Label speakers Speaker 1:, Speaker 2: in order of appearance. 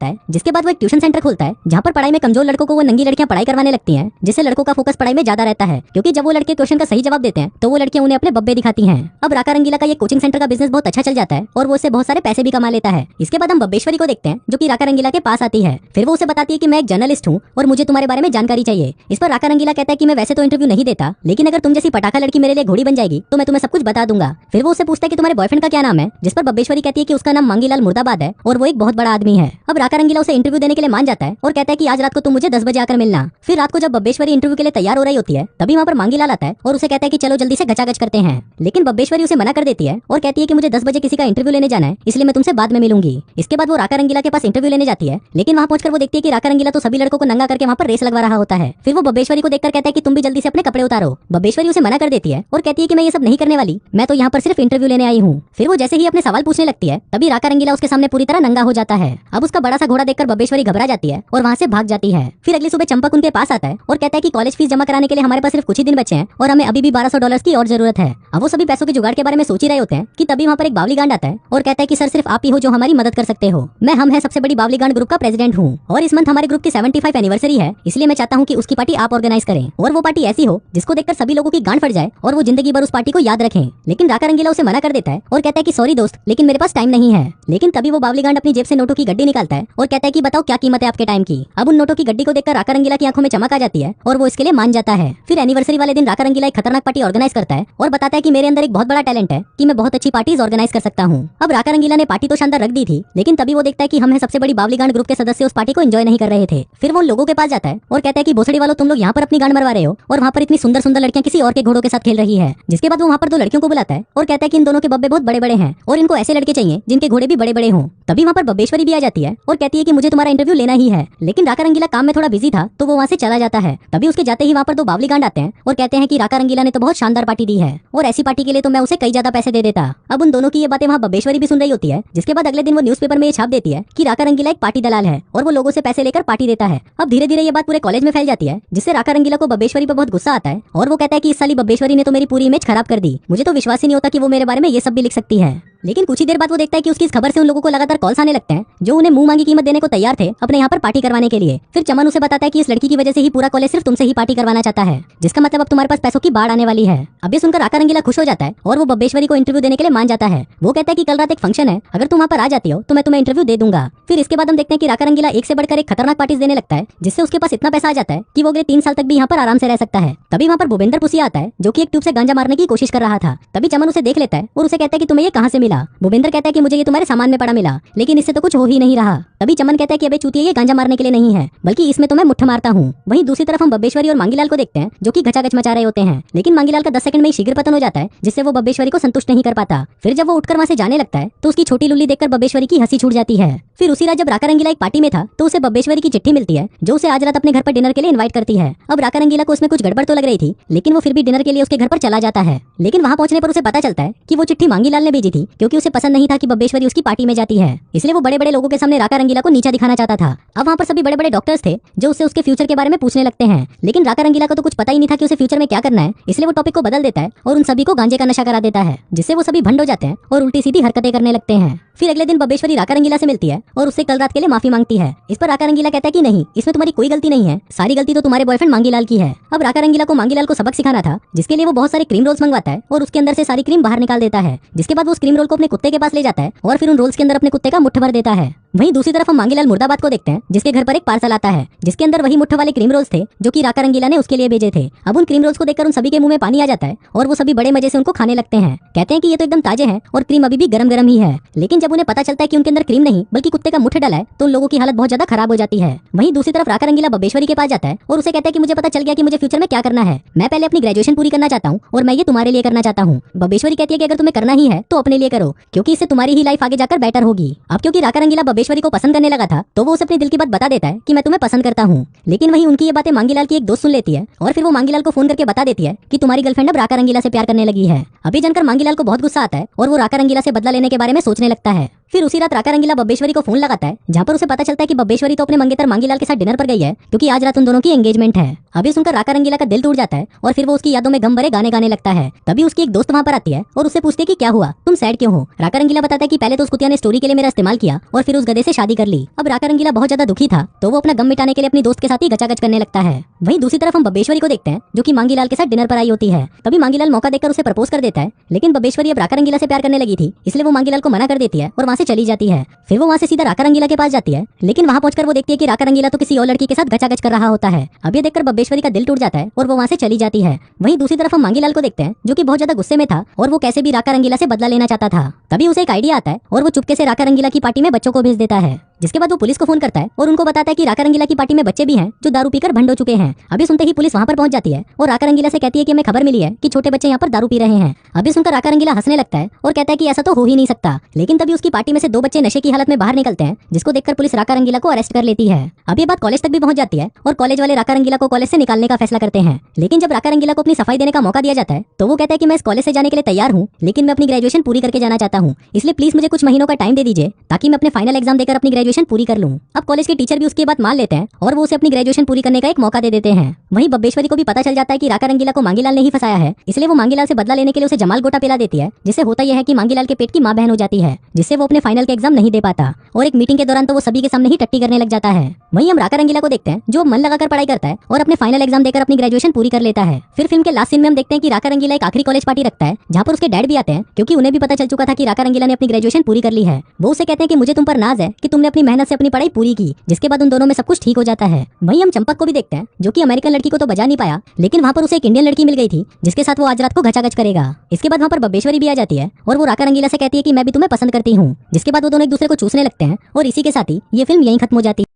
Speaker 1: है। जिसके बाद वो एक ट्यूशन सेंटर खोलता है जहाँ पर पढ़ाई में कमजोर लड़कों को वो नंगी लड़कियां पढ़ाई करवाने लगती हैं, जिससे लड़कों का फोकस पढ़ाई में ज्यादा रहता है, क्योंकि जब वो लड़के क्वेश्चन का सही जवाब देते हैं तो वो लड़कियां उन्हें अपने बब्बे दिखाती हैं। अब राका रंगीला का ये कोचिंग सेंटर का बिजनेस बहुत अच्छा चल जाता है और वो उससे बहुत सारे पैसे भी कमा लेता है। इसके बाद हम बब्बेश्वरी को देखते हैं जो कि राका रंगीला के पास आती है। फिर वो उसे बताती है कि मैं एक जर्नलिस्ट हूँ और मुझे तुम्हारे बारे में जानकारी चाहिए। इस पर राका रंगीला कहता है कि मैं वैसे तो इंटरव्यू नहीं देता, लेकिन अगर तुम जैसी पटाखा लड़की मेरे लिए घोड़ी बन जाएगी तो मैं तुम्हें सब कुछ बता दूंगा। फिर वो उससे पूछता है कि तुम्हारे बॉयफ्रेंड का क्या नाम है, जिस पर बब्बेश्वरी कहती है कि उसका नाम मांगीलाल मुर्दाबाद है और वो एक बहुत बड़ा आदमी है। अब राका रंगीला उसे इंटरव्यू देने के लिए मान जाता है और कहता है कि आज रात को तुम मुझे 10 बजे आकर मिलना। फिर रात को जब बब्बेश्वरी इंटरव्यू के लिए तैयार हो रही होती है तभी वहाँ पर मांगीलाल आता है और उसे कहता है कि चलो जल्दी से गचागच करते हैं, लेकिन बब्बेश्वरी उसे मना कर देती है और कहती है कि मुझे 10 बजे किसी का इंटरव्यू लेने जाना है, इसलिए मैं तुमसे बाद में मिलूंगी। इसके बाद वो राका रंगीला के पास इंटरव्यू लेने जाती है, लेकिन वहाँ पहुंचकर वो देखती है कि राका रंगीला तो सभी लड़कों को नंगा करके वहाँ पर रेस लगवा रहा होता है। फिर वो बब्बेश्वरी को देखकर कहता है कि तुम भी जल्दी से अपने कपड़े उतारो। बब्बेश्वरी उसे मना कर देती है और कहती है कि मैं ये सब नहीं करने वाली, मैं तो यहाँ पर सिर्फ इंटरव्यू लेने आई हूँ। फिर वो जैसे ही अपने सवाल पूछने लगती है तभी राका रंगीला उसके सामने पूरी तरह नंगा हो जाता है। अब उसका बड़ा सा घोड़ा देखकर बब्बेश्वरी घबरा जाती है और वहाँ से भाग जाती है। फिर अगली सुबह चंपक उनके पास आता है और कहता है कि कॉलेज फीस जमा कराने के लिए हमारे पास सिर्फ कुछ ही दिन बचे हैं और हमें अभी भी $1200 की और जरूरत है। अब वो सभी पैसों के जुगाड़ के बारे में सोच ही रहे होते हैं कि तभी वहाँ पर एक बावली गांड आता है और कहता है कि सर सिर्फ आप ही हो जो हमारी मदद कर सकते हो। हम है सबसे बड़ी बावली गांड ग्रुप का प्रेसिडेंट हूँ और इस मंथ हमारे ग्रुप की 75 एनिवर्सरी है, इसलिए मैं चाहता हूँ कि उसकी पार्टी आप ऑर्गेनाइज करें और वो पार्टी ऐसी हो जिसको देखकर सभी लोगों की गांड फट जाए और वो जिंदगी भर उस पार्टी को याद रखें। लेकिन राका रंगीला उसे मना कर देता है और कहता है कि सॉरी दोस्त, लेकिन मेरे पास टाइम नहीं है। लेकिन तभी वो बावली गांड अपनी जेब से नोटों की गड्डी निकालता है और कहता है कि बताओ क्या कीमत है आपके टाइम की। अब उन नोटों की गड्डी को देखकर राका रंगीला की आंखों में चमक आ जाती है और वो इसके लिए मान जाता है। फिर एनिवर्सरी वाले दिन राका रंगीला एक खतरनाक पार्टी ऑर्गेनाइज करता है और बताता है कि मेरे अंदर एक बहुत बड़ा टैलेंट है कि मैं बहुत अच्छी पार्टीज ऑर्गेनाइज कर सकता हूँ। अब राका रंगीला ने पार्टी तो शानदार रख दी थी, लेकिन तभी वो देखता है कि हम है सबसे बड़ी बावली गांड ग्रुप के सदस्य उस पार्टी को एंजॉय नहीं कर रहे थे। फिर वो लोगों के पास जाता है और कहता है कि भोसड़ी वालों तुम लोग यहाँ पर अपनी गांड मरवा रहे हो और वहाँ पर इतनी सुंदर सुंदर लड़कियां किसी और के घोड़ों के साथ खेल रही है। जिसके बाद वो वहाँ पर दो लड़कियों को बुलाता है और कहता है कि इन दोनों के बब्बे बहुत बड़े बड़े हैं और इनको ऐसे लड़के चाहिए जिनके घोड़े भी बड़े बड़े हों। तभी वहाँ पर बब्बेश्वरी भी आ जाती है और कहती है कि मुझे तुम्हारा इंटरव्यू लेना ही है, लेकिन राका रंगीला काम में थोड़ा बिजी था तो वो वहाँ से चला जाता है। तभी उसके जाते ही वहाँ पर दो बावली गांड आते हैं और कहते हैं कि राका रंगीला ने तो बहुत शानदार पार्टी दी है और ऐसी पार्टी के लिए तो मैं उसे कई ज्यादा पैसे दे देता। अब उन दोनों की ये बातें वहाँ बब्बेश्वरी भी सुन रही होती है। जिसके बाद अगले दिन वो न्यूज़पेपर में ये छाप देती है कि राका रंगीला एक पार्टी दलाल है और वो लोगों से पैसे लेकर पार्टी देता है। अब धीरे धीरे ये बात पूरे कॉलेज में फैल जाती है, जिससे राका रंगीला को बब्बेश्वरी पर बहुत गुस्सा आता है और वो कहता है कि इस साली बब्बेश्वरी ने तो मेरी पूरी इमेज खराब कर दी, मुझे तो विश्वास ही नहीं होता कि वो मेरे बारे में ये सब भी लिख सकती है। लेकिन कुछ ही देर बाद वो देखता है कि उसकी इस खबर से उन लोगों को लगातार कॉल्स आने लगते हैं जो उन्हें मुंह मांगी कीमत देने को तैयार थे अपने यहाँ पर पार्टी करवाने के लिए। फिर चमन उसे बताता है कि इस लड़की की वजह से ही पूरा कॉलेज सिर्फ तुमसे ही पार्टी करवाना चाहता है, जिसका मतलब अब तुम्हारे पास पैसों की बाढ़ आने वाली है। अब ये सुनकर राका रंगीला खुश हो जाता है और वो बब्बेश्वरी को इंटरव्यू देने के लिए मान जाता है। वो कहता है कि कल रात एक फंक्शन है, अगर तुम वहाँ पर आ जाती हो तो मैं तुम्हें इंटरव्यू दे दूंगा। फिर इसके बाद हम देखते हैं कि राका रंगीला एक से बढ़कर एक खतरनाक पार्टीज देने लगता है, जिससे उसके पास इतना पैसा आ जाता है कि वो अगले 3 साल तक भी यहाँ पर आराम से रह सकता है। तभी वहाँ पर भूपेंद्र पुसिया आता है जो कि एक ट्यूब से गांजा मारने की कोशिश कर रहा था। तभी चमन उसे देख लेता है और उसे कहता है कि तुम्हें ये कहाँ से मिला। भूपेंद्र कहता है कि मुझे ये तुम्हारे सामान में पड़ा मिला, लेकिन इससे तो कुछ हो ही नहीं रहा। तभी चमन कहता है कि अबे चूतिया, ये गांजा मारने के लिए नहीं है, बल्कि इसमें तो मैं मुट्ठ मारता हूँ। वहीं दूसरी तरफ हम बब्बेश्वरी और मांगीलाल को देखते हैं जो कि गचागच मचा रहे होते हैं, लेकिन मांगीलाल का 10 सेकंड में ही शीघ्र पतन हो जाता है, जिससे वो बब्बेश्वरी को संतुष्ट नहीं कर पाता। फिर जब वो उठकर वहाँ से जाने लगता है तो उसकी छोटी लुल्ली देखकर बब्बेश्वरी की हंसी छूट जाती है। फिर उसी रात जब राका रंगीला एक पार्टी में था तो उसे बब्बेश्वरी की चिट्ठी मिलती है जो उसे आज रात अपने घर पर डिनर के लिए इनवाइट करती है। अब राका रंगीला को उसमें कुछ गड़बड़ तो लग रही थी, लेकिन वो फिर भी डिनर के लिए उसके घर पर चला जाता है। लेकिन वहाँ पहुंचने पर उसे पता चलता है कि वो चिट्ठी मांगीलाल ने भेजी थी, क्योंकि उसे पसंद नहीं था कि बब्बेश्वरी उसकी पार्टी में जाती है, इसलिए वो बड़े बड़े लोगों के सामने राका रंगीला को नीचा दिखाना चाहता था। अब वहाँ पर सभी बड़े बड़े डॉक्टर्स थे जो उससे उसके फ्यूचर के बारे में पूछने लगते हैं, लेकिन राका रंगीला को तो कुछ पता ही नहीं था कि उसे फ्यूचर में क्या करना है, इसलिए वो टॉपिक को बदल देता है और उन सभी को गांजे का नशा करा देता है, जिससे वो सभी भंड हो जाते हैं और उल्टी सीधी हरकतें करने लगते हैं। फिर अगले दिन बब्बेश्वरी राका रंगीला से मिलती है और उससे कल रात के लिए माफी मांगती है। इस पर राका रंगीला कहता है कि नहीं, इसमें तुम्हारी कोई गलती नहीं है, सारी गलती तो तुम्हारे बॉयफ्रेंड मांगीलाल की है। अब राका रंगीला को मांगीलाल को सबक सिखाना था, जिसके लिए वो बहुत सारे क्रीम रोल्स मंगवाता है और उसके अंदर से सारी क्रीम बाहर निकाल देता है। जिसके बाद वो उस क्रीम रोल को अपने कुत्ते के पास ले जाता है और फिर उन रोल्स के अंदर अपने कुत्ते का मुट्ठ भर देता है। वहीं दूसरी तरफ हम मांगीलाल मुर्दाबाद को देखते हैं जिसके घर पर एक पार्सल आता है, जिसके अंदर वही मुट्ठ वाले क्रीम रोल्स थे जो कि राका रंगीला ने उसके लिए भेजे थे। अब उन क्रीम रोल्स को देखकर उन सभी के मुंह में पानी आ जाता है और वो सभी बड़े मजे से उनको खाने लगते हैं। कहते हैं कि ये तो एकदम ताजे हैं और क्रीम अभी भी गरम गरम ही है। लेकिन जब उन्हें पता चलता है कि उनके अंदर क्रीम नहीं बल्कि कुत्ते का मुट्ठ डला है तो उन लोगों की हालत बहुत ज्यादा खराब हो जाती है। वहीं दूसरी तरफ राका रंगीला बब्बेश्वरी के पास जाता है और उसे कहता है कि मुझे पता चल गया कि मुझे फ्यूचर में क्या करना है, मैं पहले अपनी ग्रेजुएशन पूरी करना चाहता हूँ और मैं ये तुम्हारे लिए करना चाहता हूँ। बब्बेश्वरी कहती है कि अगर तुम्हें करना ही है तो अपने लिए करो, क्योंकि इससे तुम्हारी ही लाइफ आगे जाकर बेटर होगी। अब क्योंकि राका रंगीला बब्बेश्वरी को पसंद करने लगा था तो वो उसे अपने दिल की बात बता देता है कि मैं तुम्हें पसंद करता हूँ। लेकिन वहीं उनकी ये बातें मांगीलाल की एक दोस्त सुन लेती है और फिर वो मांगीलाल को फोन करके बता देती है कि तुम्हारी गर्लफ्रेंड अब राका रंगीला से प्यार करने लगी है। अभी जानकर मांगीलाल को बहुत गुस्सा आता है और वो राका रंगीला से बदला लेने के बारे में सोचने लगता है। फिर उसी रात राका रंगीला बब्बेश्वरी को फोन लगाता है, जहाँ पर उसे पता चलता है कि बब्बेश्वरी तो अपने मंगेतर मांगीलाल के साथ डिनर पर गई है, क्योंकि आज रात उन दोनों की एंगेजमेंट है। अभी सुनकर राका रंगीला का दिल टूट जाता है और फिर वो उसकी यादों में गम भरे गाने गाने लगता है। तभी उसकी एक दोस्त वहाँ पर आती है और उससे पूछती है कि क्या हुआ, तुम सैड क्यों हो। राका रंगीला बताता है कि पहले तो उस कुतिया ने स्टोरी के लिए मेरा इस्तेमाल किया और फिर उस गधे से शादी कर ली। अब राका रंगीला बहुत ज्यादा दुखी था, तो वो अपना गम मिटाने के लिए अपनी दोस्त के साथ ही गचागच करने लगता है। वहीं दूसरी तरफ हम बब्बेश्वरी को देखते हैं, जो कि मांगीलाल के साथ डिनर पर आई होती है। तभी मांगीलाल मौका देखकर उसे प्रपोज कर देता है, लेकिन बब्बेश्वरी अब राका रंगीला से प्यार करने लगी थी, इसलिए वो मांगीलाल को मना कर देती है और वहाँ से चली जाती है। फिर वो वहाँ से सीधा राका रंगीला के पास जाती है, लेकिन वहाँ पहुंचकर वो देखती है कि राका रंगीला तो किसी और लड़की के साथ गचागच कर रहा होता है। अब ये देखकर बब्बेश्वरी का दिल टूट जाता है और वो वहाँ से चली जाती है। वहीं दूसरी तरफ हम मांगीलाल को देखते हैं, जो कि बहुत ज्यादा गुस्से में था और वो कैसे भी राका रंगीला से बदला लेना चाहता था। तभी उसे एक आइडिया आता है और वो चुपके से राका रंगीला की पार्टी में बच्चों को भेज देता है, जिसके बाद वो पुलिस को फोन करता है और उनको बताता है कि राका रंगीला की पार्टी में बच्चे भी हैं जो दारू पीकर भंड हो चुके हैं। अभी सुनते ही पुलिस वहाँ पर पहुंच जाती है और राका रंगीला से कहती है कि हमें खबर मिली है कि छोटे बच्चे यहाँ पर दारू पी रहे हैं। अभी सुनकर राका रंगीला हंसने लगता है और कहता है कि ऐसा तो हो ही नहीं सकता। लेकिन तभी उसकी पार्टी में से 2 बच्चे नशे की हालत में बाहर निकलते हैं, जिसको देखकर पुलिस राका रंगीला को अरेस्ट कर लेती है। अब ये बात कॉलेज तक भी पहुंच जाती है और कॉलेज वाले राका रंगीला को कॉलेज से निकालने का फैसला करते हैं। लेकिन जब राका रंगीला को अपनी सफाई देने का मौका दिया जाता है, तो वो कहता है कि मैं इस कॉलेज से जाने के लिए तैयार हूँ, लेकिन मैं अपनी ग्रेजुएशन पूरी करके जाना चाहता हूँ, इसलिए प्लीज मुझे कुछ महीनों का टाइम दे दीजिए ताकि मैं अपने फाइनल एग्जाम देकर अपनी ग्रेजुएशन पूरी कर लूँ। अब कॉलेज के टीचर भी उसकी बात मान लेते हैं और वो उसे अपनी ग्रेजुएशन पूरी करने का एक मौका दे देते हैं। वहीं बब्बेश्वरी को भी पता चल जाता है कि राका रंगीला को मांगीलाल ने ही फंसाया है, इसलिए वो मांगीलाल से बदला लेने के लिए उसे जमाल गोटा पिला देती है, जिससे होता यह है कि मांगीलाल के पेट की माँ बहन हो जाती है, जिससे वो अपने फाइनल के एग्जाम नहीं दे पाता और एक मीटिंग के दौरान तो वो सभी के सामने ही टट्टी करने लग जाता है। वहीं हम राका रंगीला को देखते हैं, जो मन लगाकर पढ़ाई करता है और अपने फाइनल एग्जाम देकर अपनी ग्रेजुएशन पूरी कर लेता है। फिर फिल्म के लास्ट सीन में हम देखते हैं कि राका रंगीला एक आखिरी कॉलेज पार्टी रखता है, जहाँ पर उसके डैड भी आते हैं, क्योंकि उन्हें भी पता चल चुका था कि राका रंगीला ने अपनी ग्रेजुएशन पूरी कर ली है। वो उसे कहते हैं कि मुझे तुम पर नाज है कि तुमने अपनी मेहनत से अपनी पढ़ाई पूरी की, जिसके बाद उन दोनों में सब कुछ ठीक हो जाता है। वहीं हम चंपक को भी देखते हैं, जो कि अमेरिकन लड़की को तो बजा नहीं पाया, लेकिन वहाँ पर उसे एक इंडियन लड़की मिल गई थी, जिसके साथ वो आज रात को घचाघच करेगा। इसके बाद वहाँ पर बब्बेश्वरी भी आ जाती है और वो राका रंगीला से कहती है कि मैं भी तुम्हें पसंद करती हूँ, जिसके बाद वो दोनों एक दूसरे को चूसने लगते हैं और इसी के साथ ही ये फिल्म यहीं खत्म हो जाती है।